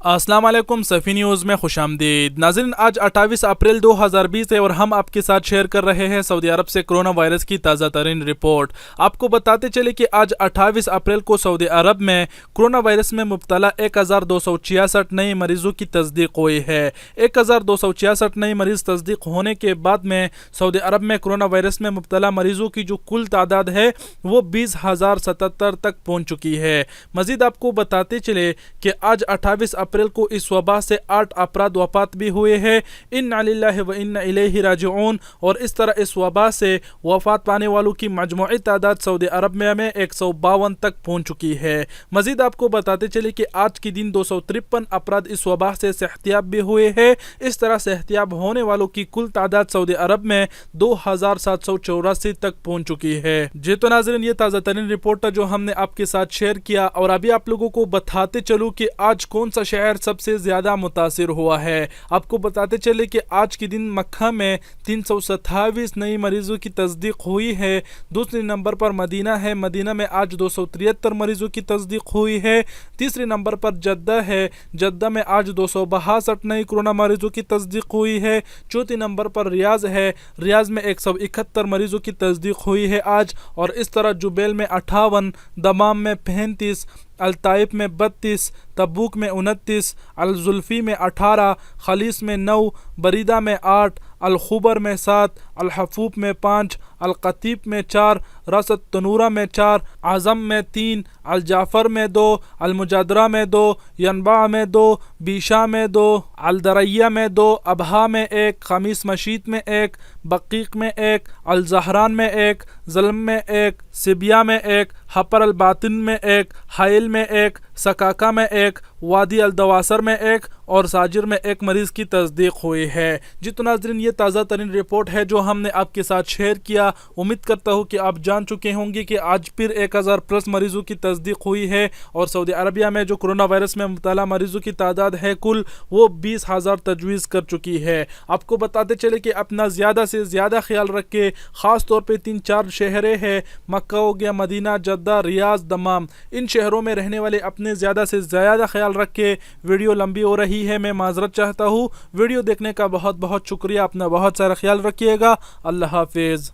السلام علیکم صفی نیوز میں خوش آمدید ناظرین، آج 28 اپریل 2020 ہے اور ہم آپ کے ساتھ شیئر کر رہے ہیں سعودی عرب سے کرونا وائرس کی تازہ ترین رپورٹ۔ آپ کو بتاتے چلے کہ آج 28 اپریل کو سعودی عرب میں کرونا وائرس میں مبتلا 1266 نئے مریضوں کی تصدیق ہوئی ہے۔ 1266 نئے مریض تصدیق ہونے کے بعد میں سعودی عرب میں کرونا وائرس میں مبتلا مریضوں کی جو کل تعداد ہے وہ 20,077 تک پہنچ چکی ہے۔ مزید آپ کو بتاتے چلے کہ آج 28 اپریل کو اس وبا سے 8 افراد وفات بھی ہوئے ہیں۔ انا للہ و انا الیہ راجعون۔ اور اس طرح اس وبا سے وفات پانے والوں کی مجموعی تعداد سعودی عرب میں 152 تک پہنچ چکی ہے۔ مزید آپ کو بتاتے چلے کہ آج کے دن 253 افراد اس وبا سے صحتیاب بھی ہوئے ہیں۔ اس طرح صحتیاب ہونے والوں کی کل تعداد سعودی عرب میں 2784 تک پہنچ چکی ہے۔ جی تو ناظرین، یہ تازہ ترین رپورٹ ہے جو ہم نے آپ کے ساتھ شیئر کیا، اور ابھی آپ لوگوں کو بتاتے چلوں کہ آج کون سا شہر سب سے زیادہ متاثر ہوا ہے۔ آپ کو بتاتے چلے کہ آج کے دن مکہ میں 327 نئی مریضوں کی تصدیق ہوئی ہے۔ دوسرے نمبر پر مدینہ ہے، مدینہ میں آج 273 مریضوں کی تصدیق ہوئی ہے۔ تیسرے نمبر پر جدہ ہے، جدہ میں آج 262 نئی کورونا مریضوں کی تصدیق ہوئی ہے۔ چوتھے نمبر پر ریاض ہے، ریاض میں 171 مریضوں کی تصدیق ہوئی ہے آج، اور اس طرح جبیل میں 58، دمام میں 35، الطائف میں 32، تبوک میں 29، الزلفی میں 18، خلیص میں 9، بریدہ میں 8، الخبر میں 7، الحفوف میں 5، القطیف میں 4، رست تنورہ میں 4، اعظم میں 3، الجعفر میں 2، المجادرہ میں 2، ینبع میں 2، بیشا میں 2، الدریہ میں 2، ابہا میں 1، خمیس مشیط میں 1، بقیق میں 1، الزہران میں 1، ظلم میں 1، سبیہ میں 1، حپر الباطن میں 1، حائل میں 1، سکاکا میں 1، وادی الدواسر میں 1 اور ساجر میں 1 مریض کی تصدیق ہوئی ہے۔ جی تو ناظرین، یہ تازہ ترین رپورٹ ہے جو ہم نے آپ کے ساتھ شیئر کیا۔ امید کرتا ہوں کہ آپ جان چکے ہوں گے کہ آج پھر 1000 پلس مریضوں کی تصدیق ہوئی ہے، اور سعودی عربیہ میں جو کرونا وائرس میں مبتلا مریضوں کی تعداد ہے کل وہ 20,000 تجویز کر چکی ہے۔ آپ کو بتاتے چلے کہ اپنا زیادہ سے زیادہ خیال رکھے، خاص طور پہ 3-4 شہریں ہیں، مکہ ہو گیا، مدینہ، جدہ، ریاض، دمام، ان شہروں میں رہنے والے اپنے زیادہ سے زیادہ خیال رکھے۔ ویڈیو لمبی ہو رہی ہے، میں معذرت چاہتا ہوں۔ ویڈیو دیکھنے کا بہت بہت شکریہ، اپنا بہت سارا خیال رکھیے گا۔ اللہ حافظ۔